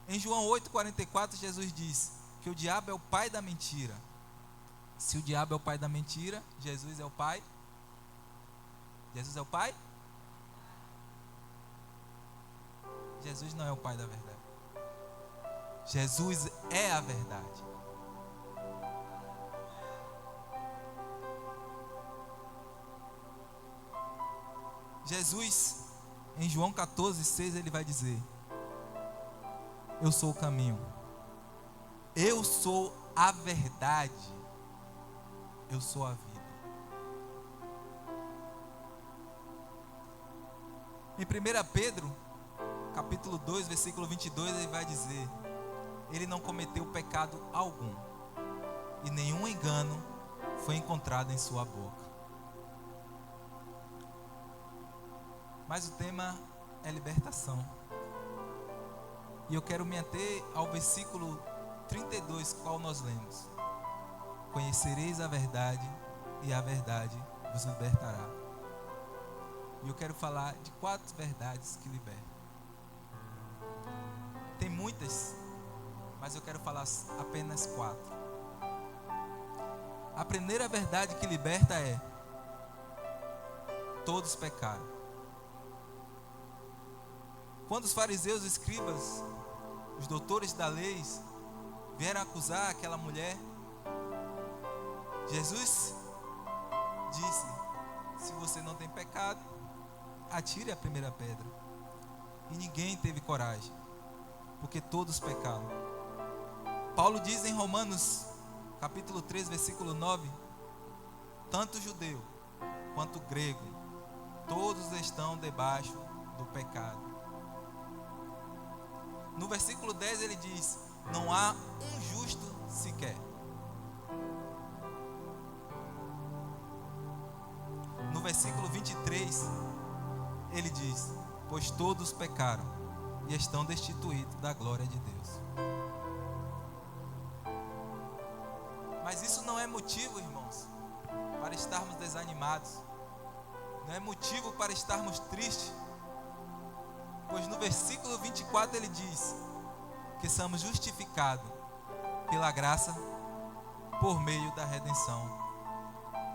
Em João 8,44, Jesus diz que o diabo é o pai da mentira. Se o diabo é o pai da mentira, Jesus é o pai. Jesus é o pai? Jesus não é o pai da verdade. Jesus é a verdade. Jesus, em João 14,6, ele vai dizer: eu sou o caminho, eu sou a verdade, eu sou a vida. Em 1 Pedro, capítulo 2, versículo 22, ele vai dizer: ele não cometeu pecado algum, e nenhum engano foi encontrado em sua boca. Mas o tema é libertação. E eu quero me ater ao versículo 32, qual nós lemos: conhecereis a verdade, e a verdade vos libertará. E eu quero falar de 4 verdades que libertam. Tem muitas, mas eu quero falar apenas 4. A primeira verdade que liberta é: todos pecaram. Quando os fariseus, os escribas, os doutores da lei vieram acusar aquela mulher, Jesus disse: se você não tem pecado, atire a primeira pedra. E ninguém teve coragem, porque todos pecaram. Paulo diz em Romanos capítulo 3, versículo 9: tanto judeu quanto grego, todos estão debaixo do pecado. No versículo 10 ele diz: não há um justo sequer. No versículo 23 ele diz: pois todos pecaram e estão destituídos da glória de Deus. Mas isso não é motivo, irmãos, para estarmos desanimados. Não é motivo para estarmos tristes. Pois no versículo 24 ele diz que somos justificados pela graça por meio da redenção,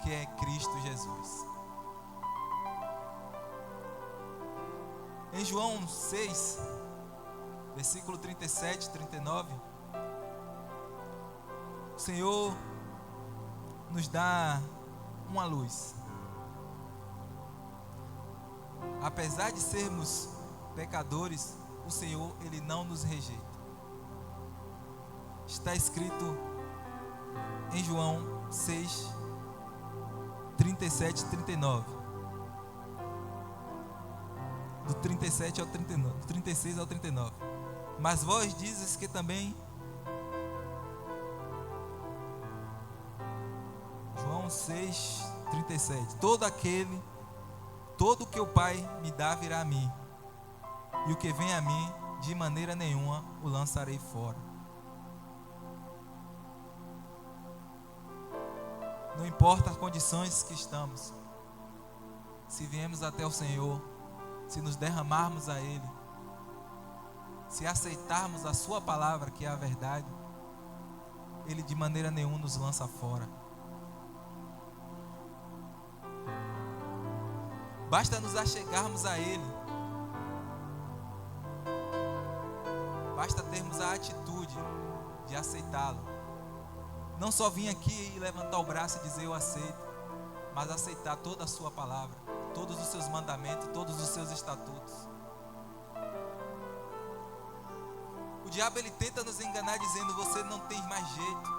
que é Cristo Jesus. Em João 6, versículo 37 e 39, o Senhor nos dá uma luz. Apesar de sermos pecadores, o Senhor, Ele não nos rejeita. Está escrito em João 6, 37 e 39. Do 37 ao 39, do 36 ao 39. Mas vós dizes que também. João 6, 37. Todo que o Pai me dá virá a mim, e o que vem a mim, de maneira nenhuma o lançarei fora. Não importa as condições que estamos, se viemos até o Senhor, se nos derramarmos a Ele, se aceitarmos a Sua palavra, que é a verdade, Ele de maneira nenhuma nos lança fora. Basta nos achegarmos a Ele. Basta termos a atitude de aceitá-lo. Não só vir aqui e levantar o braço e dizer eu aceito, mas aceitar toda a sua palavra, todos os seus mandamentos, todos os seus estatutos. O diabo, ele tenta nos enganar dizendo: você não tem mais jeito.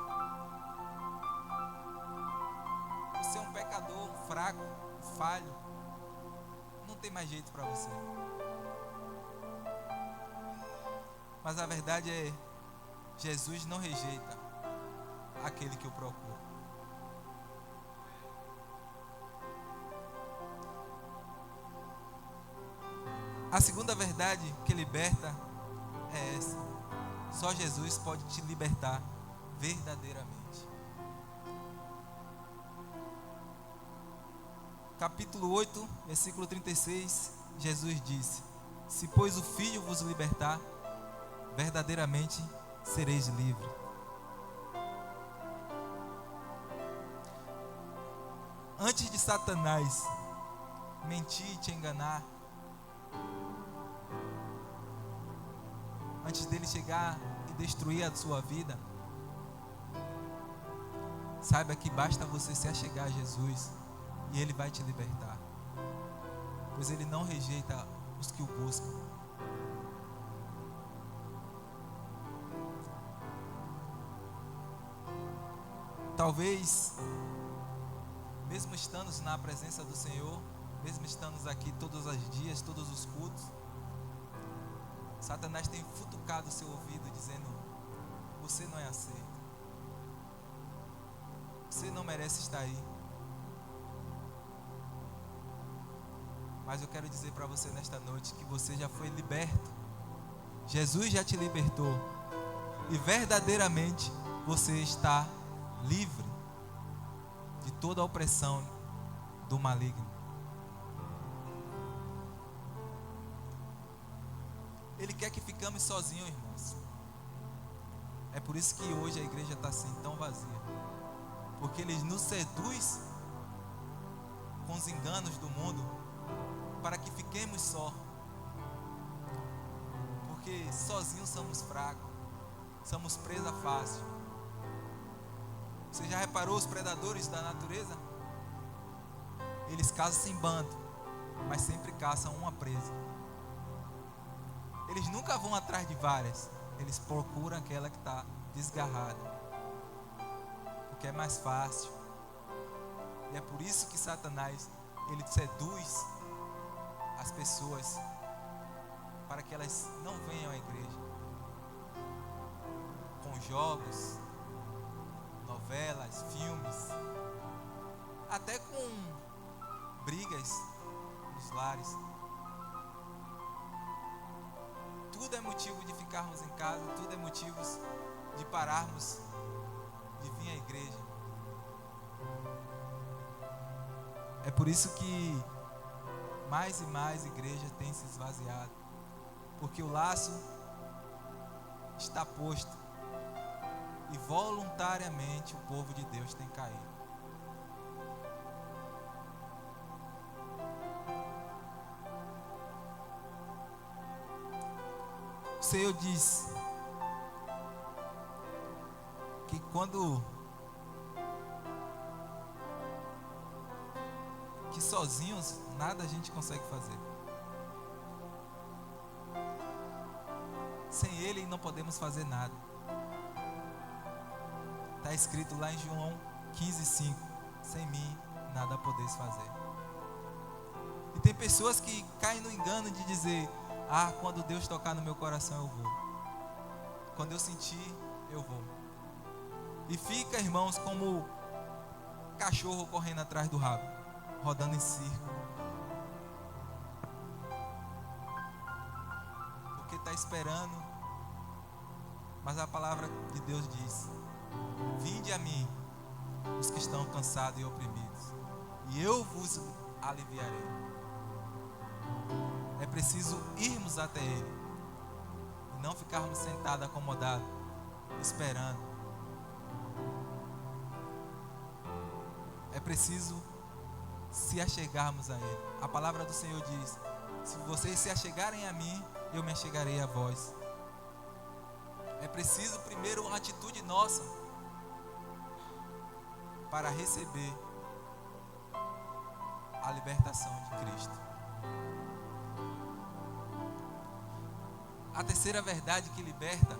Você é um pecador, um fraco, um falho. Não tem mais jeito para você. Mas a verdade é: Jesus não rejeita aquele que o procura. A segunda verdade que liberta é essa: só Jesus pode te libertar verdadeiramente. Capítulo 8, versículo 36, Jesus disse: se pois o Filho vos libertar, verdadeiramente sereis livres. Antes de Satanás mentir e te enganar, antes dele chegar e destruir a sua vida, saiba que basta você se achegar a Jesus e Ele vai te libertar, pois Ele não rejeita os que o buscam. Talvez, mesmo estando na presença do Senhor, mesmo estando aqui todos os dias, todos os cultos, Satanás tem futucado o seu ouvido dizendo: você não é aceito, você não merece estar aí. Mas eu quero dizer para você nesta noite que você já foi liberto. Jesus já te libertou e verdadeiramente você está livre de toda a opressão do maligno. Ele quer que ficamos sozinhos, irmãos. É por isso que hoje a igreja está assim tão vazia, porque ele nos seduz com os enganos do mundo para que fiquemos só, porque sozinhos somos fracos, somos presa fácil. Você já reparou os predadores da natureza? Eles caçam em bando, mas sempre caçam uma presa. Eles nunca vão atrás de várias, eles procuram aquela que está desgarrada, porque é mais fácil. E é por isso que Satanás, ele seduz as pessoas para que elas não venham à igreja, com jogos, novelas, filmes, até com brigas nos lares. Tudo é motivo de ficarmos em casa, tudo é motivo de pararmos de vir à igreja. É por isso que mais e mais igrejas têm se esvaziado, porque o laço está posto e voluntariamente o povo de Deus tem caído. O Senhor diz que sozinhos nada a gente consegue fazer. Sem Ele não podemos fazer nada. Está escrito lá em João 15:5: sem mim nada podeis fazer. E tem pessoas que caem no engano de dizer: quando Deus tocar no meu coração eu vou, quando eu sentir eu vou. E fica, irmãos, como cachorro correndo atrás do rabo, rodando em círculo, porque está esperando. Mas a palavra de Deus diz: vinde a mim os que estão cansados e oprimidos, e eu vos aliviarei. É preciso irmos até Ele e não ficarmos sentados, acomodados, esperando. É preciso se achegarmos a Ele. A palavra do Senhor diz: se vocês se achegarem a mim, eu me achegarei a vós. É preciso primeiro uma atitude nossa para receber a libertação de Cristo. A terceira verdade que liberta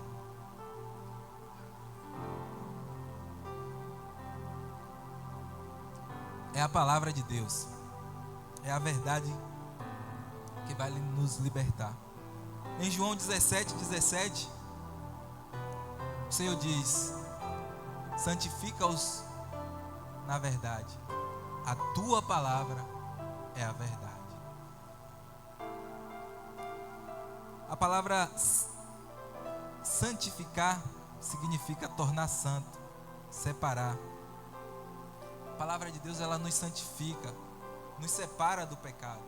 é a palavra de Deus. É a verdade que vai nos libertar. Em João 17:17, o Senhor diz: santifica-os na verdade, a tua palavra é a verdade. A palavra santificar significa tornar santo, separar. A palavra de Deus, ela nos santifica, nos separa do pecado.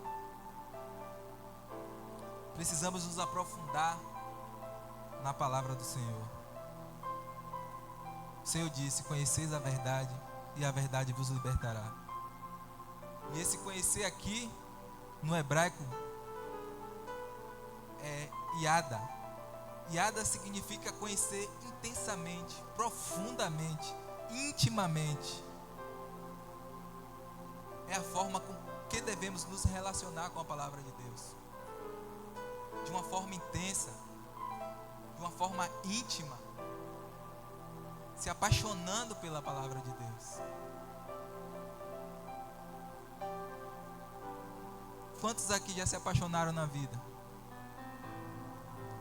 Precisamos nos aprofundar na palavra do Senhor. O Senhor disse: conheceis a verdade e a verdade vos libertará. E esse conhecer aqui, no hebraico, é Yada. Yada significa conhecer intensamente, profundamente, intimamente. É a forma com que devemos nos relacionar com a palavra de Deus. De uma forma intensa, de uma forma íntima, se apaixonando pela palavra de Deus. Quantos aqui já se apaixonaram na vida?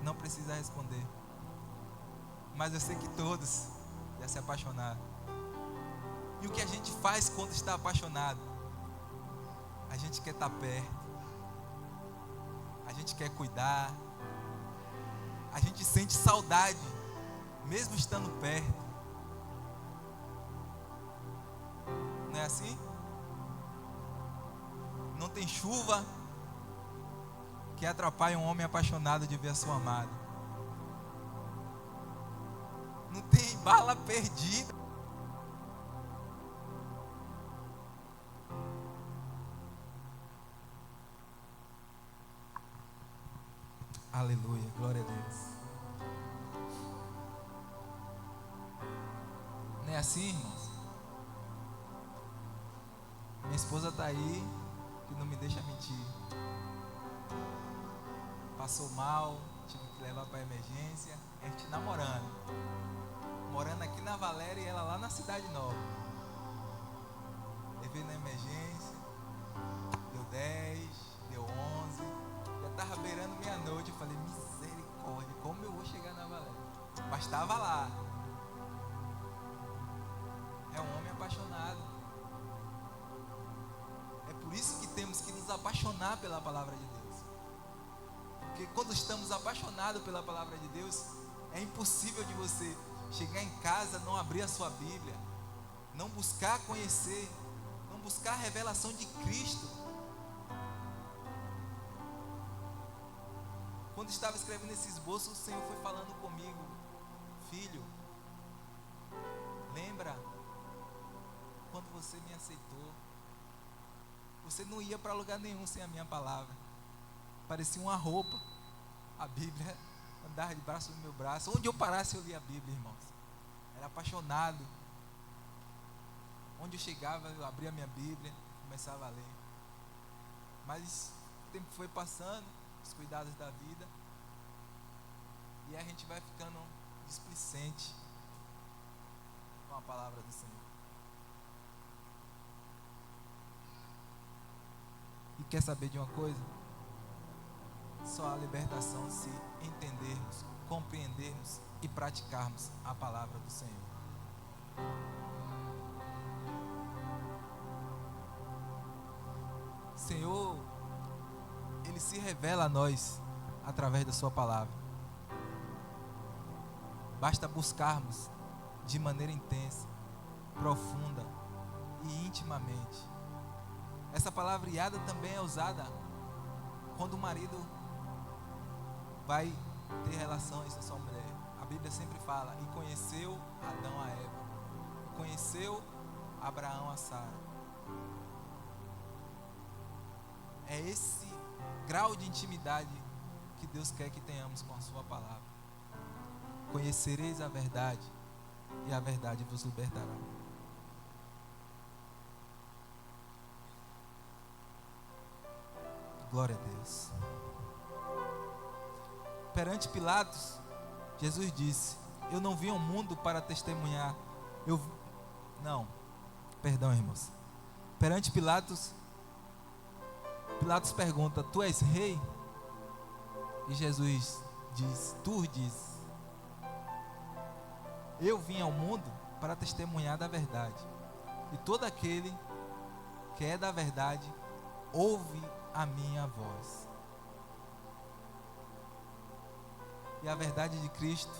Não precisa responder, mas eu sei que todos já se apaixonaram. E o que a gente faz quando está apaixonado? A gente quer estar perto, a gente quer cuidar, a gente sente saudade, mesmo estando perto. Não é assim? Não tem chuva que atrapalhe um homem apaixonado de ver a sua amada. Não tem bala perdida. Aleluia, glória a Deus. Não é assim, irmãos? Minha esposa está aí, que não me deixa mentir. Passou mal, tive que levar para emergência. A gente namorando. Morando aqui na Valéria e ela lá na Cidade Nova. Levei na emergência. Deu 10, deu 11. Já estava beirando meia-noite. Eu falei, misericórdia, como eu vou chegar na Valéria? Mas estava lá. É um homem apaixonado. É por isso que temos que nos apaixonar pela palavra de Deus. Porque quando estamos apaixonados pela palavra de Deus, é impossível de você chegar em casa, não abrir a sua Bíblia, não buscar conhecer, não buscar a revelação de Cristo. Quando estava escrevendo esse esboço, o Senhor foi falando comigo: filho, lembra quando você me aceitou? Você não ia para lugar nenhum sem a minha palavra. Parecia uma roupa. A Bíblia andava de braço no meu braço. Onde eu parasse eu lia a Bíblia, irmãos. Era apaixonado. Onde eu chegava eu abria a minha Bíblia, começava a ler. Mas o tempo foi passando, os cuidados da vida, e a gente vai ficando displicente com a palavra do Senhor. E quer saber de uma coisa? Só a libertação se entendermos, compreendermos e praticarmos a palavra do Senhor. O Senhor, Ele se revela a nós através da sua palavra. Basta buscarmos de maneira intensa, profunda e intimamente. Essa palavreada também é usada quando o marido vai ter relações com sua mulher. A Bíblia sempre fala: e conheceu Adão a Eva, e conheceu Abraão a Sara. É esse grau de intimidade que Deus quer que tenhamos com a sua palavra. Conhecereis a verdade, e a verdade vos libertará. Glória a Deus. Perante Pilatos, Jesus disse: eu não vim ao mundo para testemunhar. Perdão, irmãos. Perante Pilatos, Pilatos pergunta: tu és rei? E Jesus diz: tu dizes. Eu vim ao mundo para testemunhar da verdade. E todo aquele que é da verdade ouve a minha voz. E a verdade de Cristo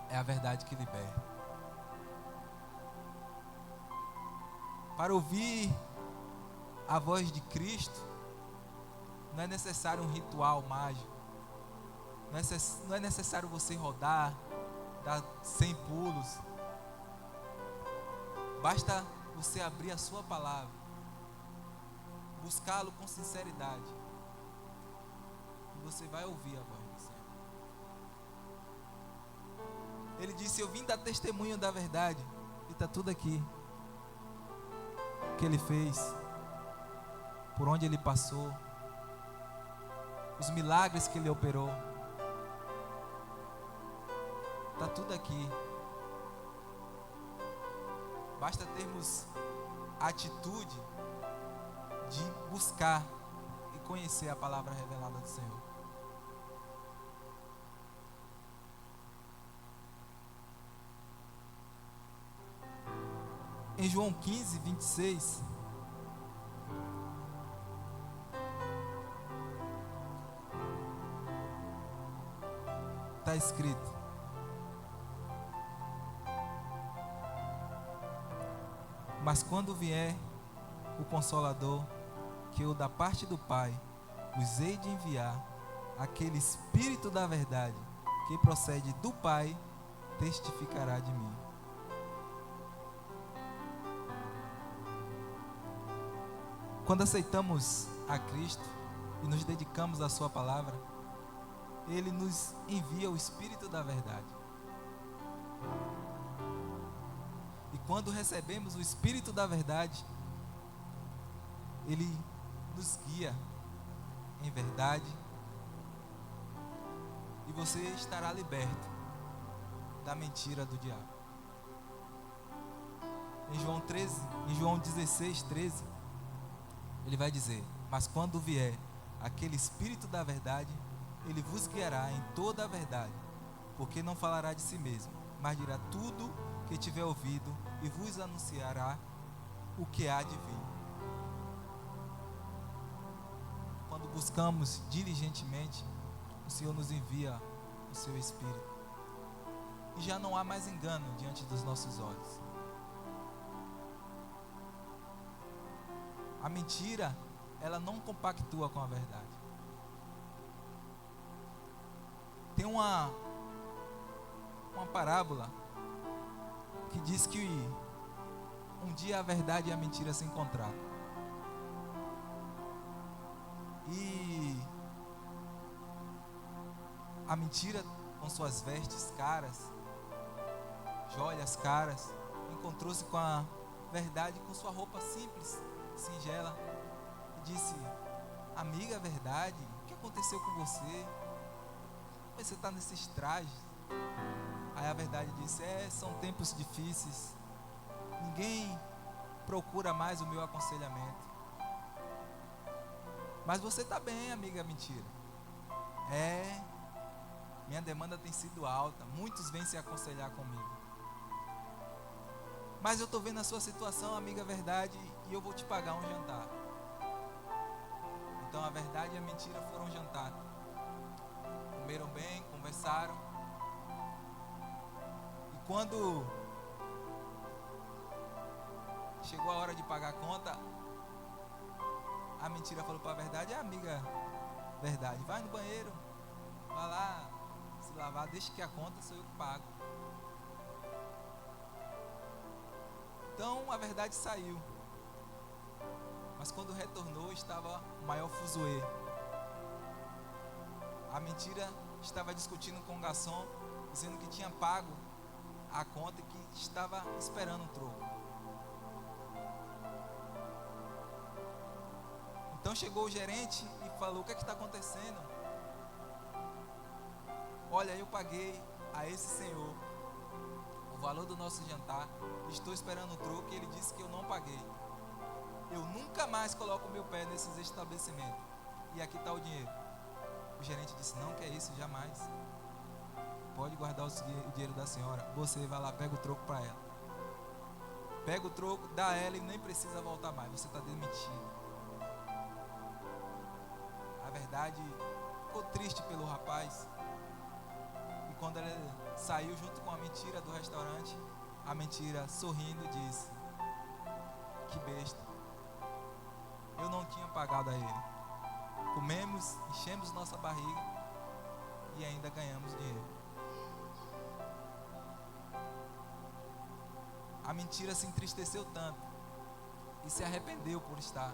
é a verdade que liberta. Para ouvir a voz de Cristo, não é necessário um ritual mágico. Não é necessário você rodar, dar 100 pulos. Basta você abrir a sua palavra, buscá-lo com sinceridade, e você vai ouvir a voz do Senhor. Ele disse: eu vim dar testemunho da verdade. E está tudo aqui. O que ele fez, por onde ele passou, os milagres que ele operou. Está tudo aqui. Basta termos a atitude de buscar e conhecer a palavra revelada do Senhor. Em João 15, 26, está escrito: mas quando vier o Consolador, que eu da parte do Pai os hei de enviar, aquele Espírito da verdade, que procede do Pai, testificará de mim. Quando aceitamos a Cristo e nos dedicamos à sua palavra, Ele nos envia o Espírito da verdade. E quando recebemos o Espírito da verdade, Ele nos guia em verdade, e você estará liberto da mentira do diabo. Em João 16, 13, ele vai dizer: mas quando vier aquele Espírito da verdade, ele vos guiará em toda a verdade, porque não falará de si mesmo, mas dirá tudo que tiver ouvido e vos anunciará o que há de vir. Quando buscamos diligentemente, o Senhor nos envia o seu Espírito, e já não há mais engano diante dos nossos olhos. A mentira, ela não compactua com a verdade. Tem uma parábola que diz que um dia a verdade e a mentira se encontraram. E a mentira, com suas vestes caras, joias caras, encontrou-se com a verdade com sua roupa simples, singela, e disse: amiga, verdade, o que aconteceu com você? Como você está nesses trajes? Aí a verdade disse: são tempos difíceis, ninguém procura mais o meu aconselhamento. Mas você está bem, amiga, mentira. Minha demanda tem sido alta, muitos vêm se aconselhar comigo. Mas eu estou vendo a sua situação, amiga, verdade, e eu vou te pagar um jantar. Então a verdade e a mentira foram jantar. Comeram bem, conversaram. E quando chegou a hora de pagar a conta, a mentira falou para a verdade: amiga, verdade, vai no banheiro, vai lá se lavar, deixa que a conta sou eu que pago. Então a verdade saiu, mas quando retornou estava o maior fuzuê. A mentira estava discutindo com o garçom, dizendo que tinha pago a conta e que estava esperando um troco. Então chegou o gerente e falou: o que é que está acontecendo? Olha, eu paguei a esse senhor o valor do nosso jantar, estou esperando o troco e ele disse que eu não paguei. Eu nunca mais coloco o meu pé nesses estabelecimentos, e aqui está o dinheiro. O gerente disse: não, que é isso, jamais. Pode guardar o dinheiro da senhora. Você vai lá, pega o troco para ela. Pega o troco, dá a ela e nem precisa voltar mais. Você está demitido. A verdade ficou triste pelo rapaz. E quando ele saiu junto com a mentira do restaurante, a mentira, sorrindo, disse: que besta, eu não tinha pagado a ele. Comemos, enchemos nossa barriga e ainda ganhamos dinheiro. A mentira se entristeceu tanto e se arrependeu por estar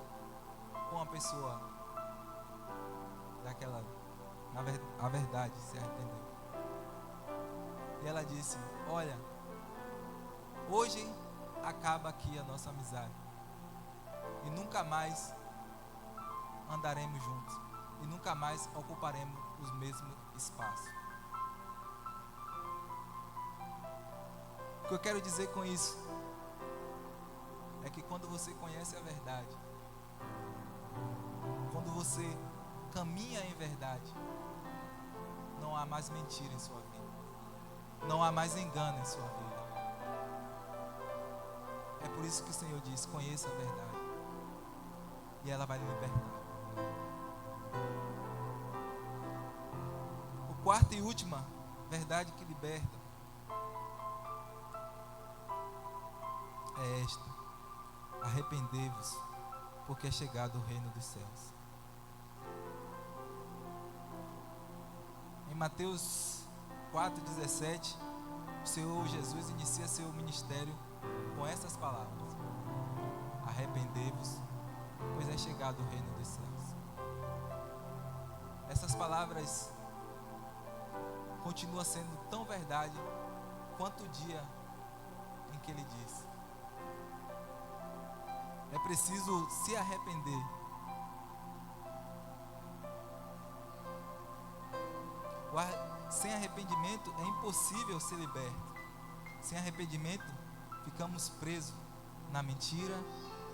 com uma pessoa daquela, a verdade, se arrependeu. E ela disse: olha, hoje acaba aqui a nossa amizade e nunca mais andaremos juntos e nunca mais ocuparemos os mesmos espaços. O que eu quero dizer com isso é que quando você conhece a verdade, quando você caminha em verdade, não há mais mentira em sua vida, não há mais engano em sua vida. É por isso que o Senhor diz: conheça a verdade e ela vai lhe libertar. O quarto e última verdade que liberta é esta: arrependei-vos, porque é chegado o reino dos céus. Em Mateus 4,17, o Senhor Jesus inicia seu ministério com essas palavras: arrependei-vos, pois é chegado o reino dos céus. Essas palavras continuam sendo tão verdade quanto o dia em que Ele disse: é preciso se arrepender. Sem arrependimento é impossível ser liberto. Sem arrependimento ficamos presos na mentira,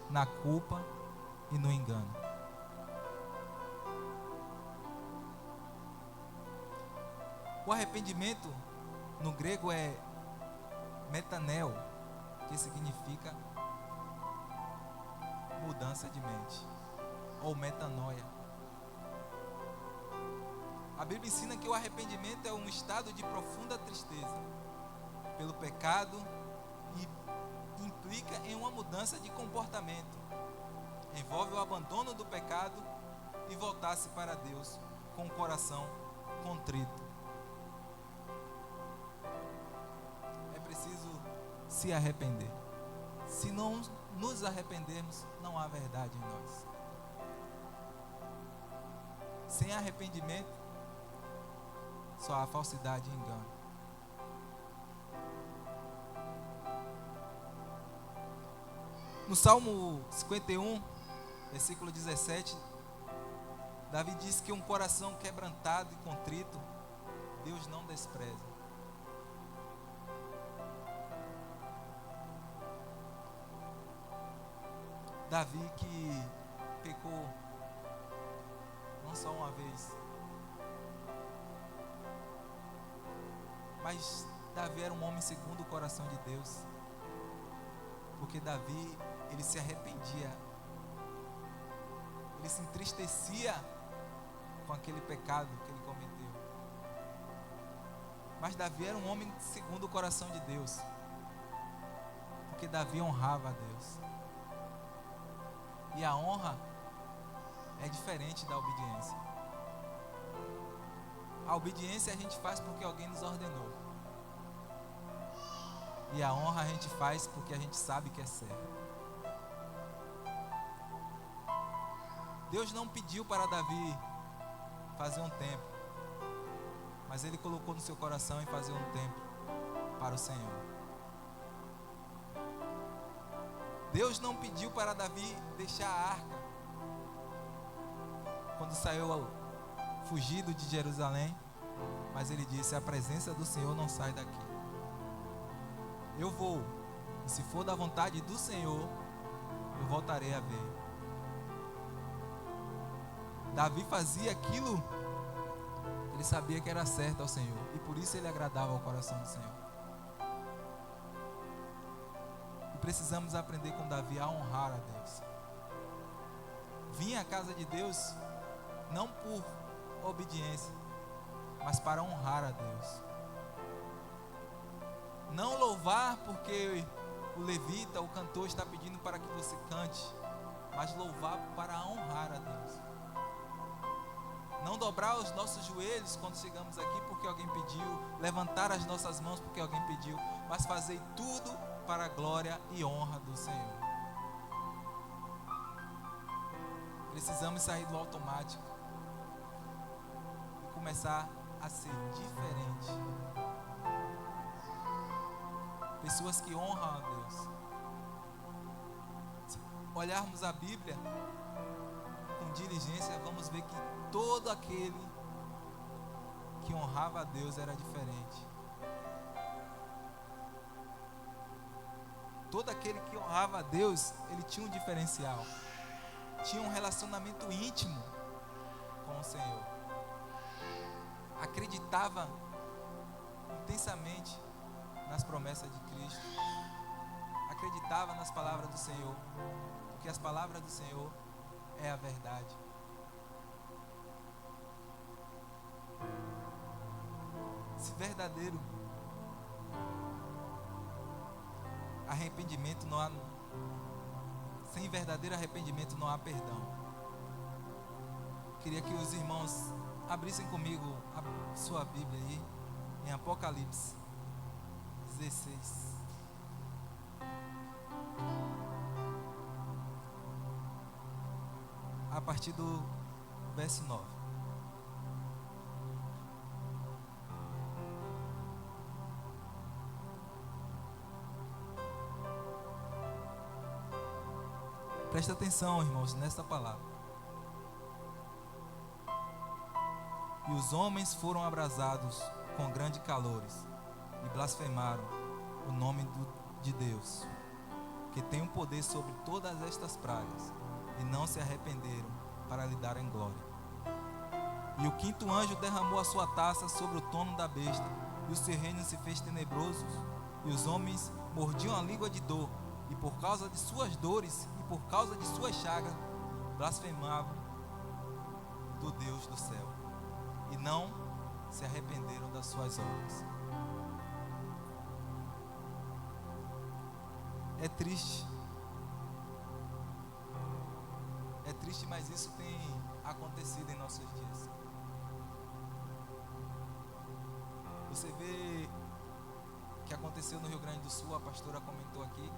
na culpa e no engano. O arrependimento no grego é metaneo, que significa mudança de mente, ou metanoia. A Bíblia ensina que o arrependimento é um estado de profunda tristeza pelo pecado e implica em uma mudança de comportamento. Envolve o abandono do pecado e voltar-se para Deus com o coração contrito. É preciso se arrepender. Se não nos arrependermos, não há verdade em nós. Sem arrependimento, só há falsidade e engano. No Salmo 51, versículo 17, Davi diz que um coração quebrantado e contrito, Deus não despreza. Davi, que pecou não só uma vez, mas Davi era um homem segundo o coração de Deus, porque Davi, ele se arrependia, ele se entristecia com aquele pecado que ele cometeu. Mas Davi era um homem segundo o coração de Deus, porque Davi honrava a Deus. E a honra é diferente da obediência. A obediência a gente faz porque alguém nos ordenou. E a honra a gente faz porque a gente sabe que é certo. Deus não pediu para Davi fazer um templo, mas Ele colocou no seu coração em fazer um templo para o Senhor. Deus não pediu para Davi deixar a arca quando saiu fugido de Jerusalém, mas Ele disse: a presença do Senhor não sai daqui. Eu vou, e se for da vontade do Senhor, eu voltarei a ver. Davi fazia aquilo, ele sabia que era certo ao Senhor, e por isso ele agradava ao coração do Senhor. E precisamos aprender com Davi a honrar a Deus. Vinha à casa de Deus não por obediência, mas para honrar a Deus. Não louvar porque o levita, o cantor está pedindo para que você cante, mas louvar para honrar a Deus. Não dobrar os nossos joelhos quando chegamos aqui porque alguém pediu, levantar as nossas mãos porque alguém pediu, mas fazer tudo para a glória e honra do Senhor. Precisamos sair do automático e começar a ser diferente. Pessoas que honram a Deus. Se olharmos a Bíblia com diligência, vamos ver que todo aquele que honrava a Deus era diferente. Todo aquele que honrava a Deus, ele tinha um diferencial. Tinha um relacionamento íntimo com o Senhor. Acreditava intensamente nas promessas de Cristo. Acreditava nas palavras do Senhor, porque as palavras do Senhor é a verdade. Se verdadeiro arrependimento não há, sem verdadeiro arrependimento não há perdão. Queria que os irmãos abrissem comigo a sua Bíblia aí em Apocalipse 16. A partir do verso 9. Presta atenção, irmãos, nesta palavra. E os homens foram abrasados com grande calores e blasfemaram o nome de Deus, que tem o poder sobre todas estas pragas, e não se arrependeram para lhe darem glória. E o quinto anjo derramou a sua taça sobre o trono da besta, e o seu reino se fez tenebroso, e os homens mordiam a língua de dor, e por causa de suas dores e por causa de suas chagas, blasfemavam do Deus do céu, e não se arrependeram das suas obras. É triste, mas isso tem acontecido em nossos dias. Você vê o que aconteceu no Rio Grande do Sul, a pastora comentou aqui.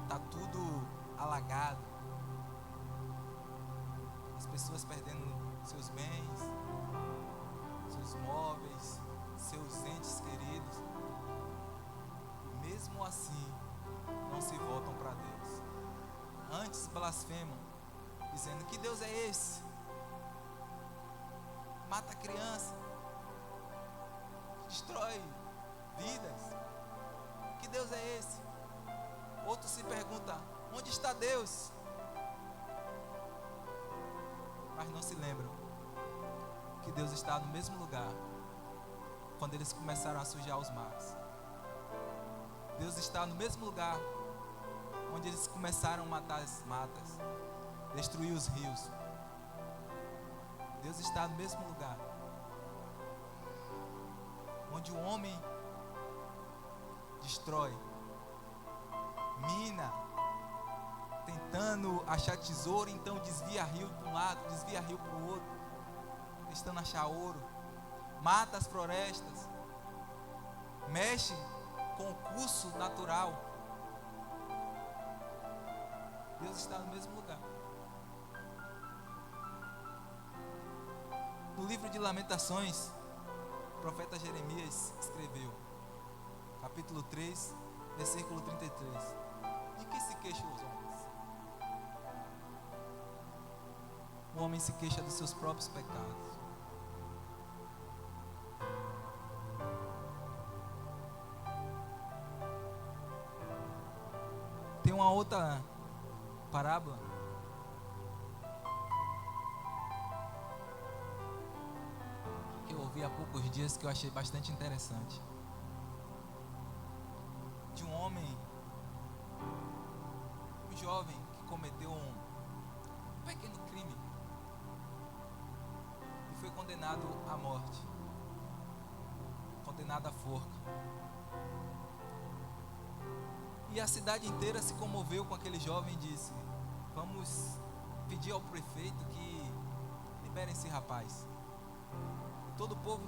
Está tudo alagado, as pessoas perdendo seus bens, seus móveis, seus entes queridos, e mesmo assim não se voltam para Deus. Antes blasfemam, dizendo: que Deus é esse? Mata a criança, destrói vidas. Que Deus é esse? Outro se pergunta: onde está Deus? Mas não se lembram que Deus está no mesmo lugar quando eles começaram a sujar os mares. Deus está no mesmo lugar onde eles começaram a matar as matas, destruir os rios. Deus está no mesmo lugar onde o homem destrói, mina, tentando achar tesouro, então desvia rio para um lado, desvia rio para o outro, tentando achar ouro, mata as florestas, mexe com o curso natural. Deus está no mesmo lugar. No livro de Lamentações, o profeta Jeremias escreveu, capítulo 3, versículo 33. De que se queixam os homens? O homem se queixa dos seus próprios pecados. Tem uma outra parábola que eu ouvi há poucos dias que eu achei bastante interessante. De um homem, um jovem que cometeu um pequeno crime e foi condenado à morte, condenado à forca. E a cidade inteira se comoveu com aquele jovem e disse: vamos pedir ao prefeito que libere esse rapaz. Todo o povo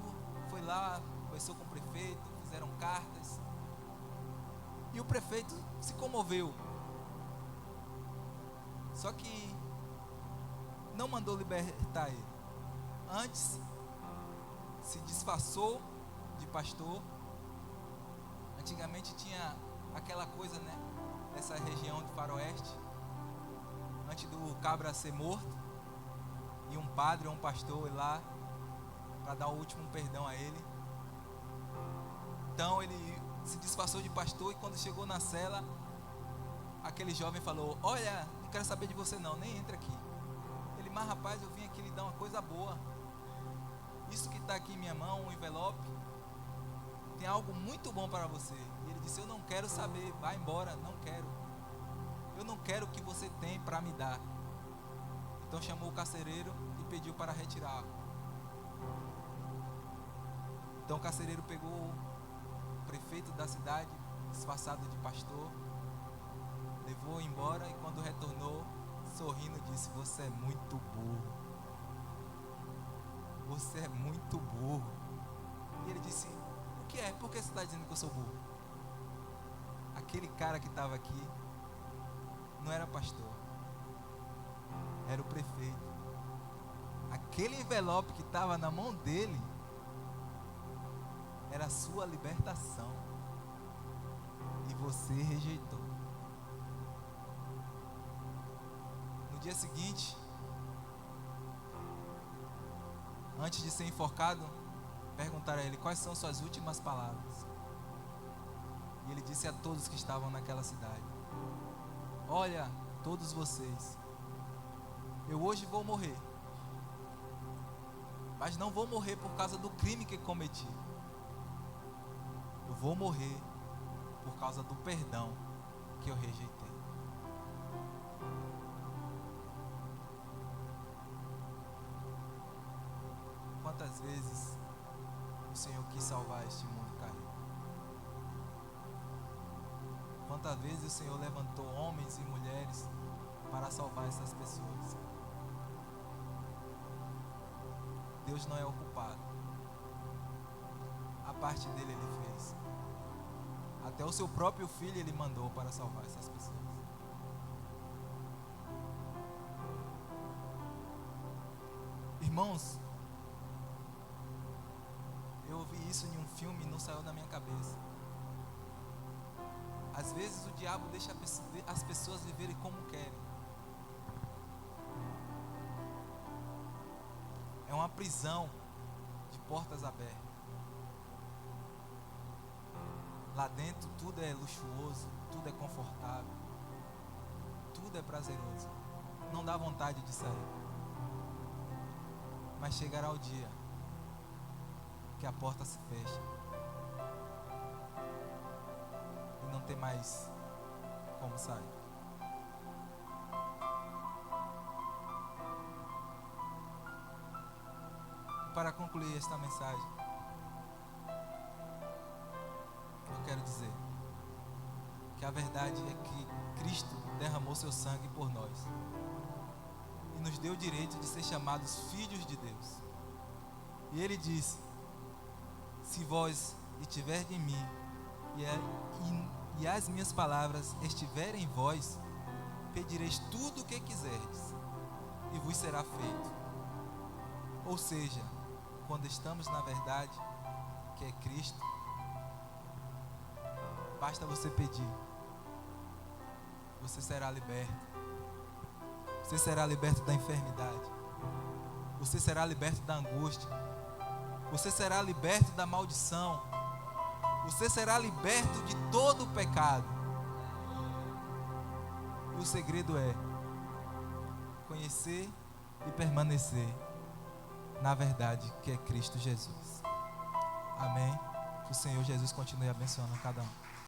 foi lá, conversou com o prefeito, fizeram cartas. E o prefeito se comoveu. Só que não mandou libertar ele. Antes, se disfarçou de pastor. Antigamente tinha aquela coisa, né? Nessa região do faroeste. Antes do cabra ser morto, e um padre ou um pastor ir lá para dar o último perdão a ele. Então ele se disfarçou de pastor, e quando chegou na cela, aquele jovem falou: olha, não quero saber de você não, nem entra aqui. Ele: mas rapaz, eu vim aqui lhe dar uma coisa boa. Isso que está aqui em minha mão, um envelope, tem algo muito bom para você. E ele disse: eu não quero saber, vai embora, não quero. Eu não quero o que você tem para me dar. Então chamou o carcereiro e pediu para retirar. Então o carcereiro pegou o prefeito da cidade, disfarçado de pastor, levou embora, e quando retornou, sorrindo, disse: você é muito burro. Você é muito burro. E ele disse: o que é? Por que você está dizendo que eu sou burro? Aquele cara que estava aqui não era pastor, era o prefeito. Aquele envelope que estava na mão dele era a sua libertação, e você rejeitou. No dia seguinte, antes de ser enforcado, perguntaram a ele: quais são suas últimas palavras? E ele disse a todos que estavam naquela cidade: olha, todos vocês, eu hoje vou morrer, mas não vou morrer por causa do crime que cometi. Eu vou morrer por causa do perdão que eu rejeitei. Quantas vezes o Senhor quis salvar este mundo caído? Quantas vezes o Senhor levantou homens e mulheres para salvar essas pessoas? Deus não é o culpado. A parte dele ele fez. Até o seu próprio filho ele mandou para salvar essas pessoas. Irmãos, eu ouvi isso em um filme e não saiu da minha cabeça. Às vezes o diabo deixa as pessoas viverem como querem. É uma prisão de portas abertas. Lá dentro tudo é luxuoso, tudo é confortável, tudo é prazeroso. Não dá vontade de sair. Mas chegará o dia que a porta se fecha e não tem mais como sair. Para concluir esta mensagem, eu quero dizer que a verdade é que Cristo derramou seu sangue por nós e nos deu o direito de ser chamados filhos de Deus. E Ele disse: se vós estiverdes em mim e as minhas palavras estiverem em vós, pedireis tudo o que quiserdes e vos será feito. Ou seja, quando estamos na verdade, que é Cristo, basta você pedir, você será liberto. Você será liberto da enfermidade, você será liberto da angústia, você será liberto da maldição, você será liberto de todo o pecado. E o segredo é conhecer e permanecer na verdade que é Cristo Jesus. Amém? Que o Senhor Jesus continue abençoando cada um.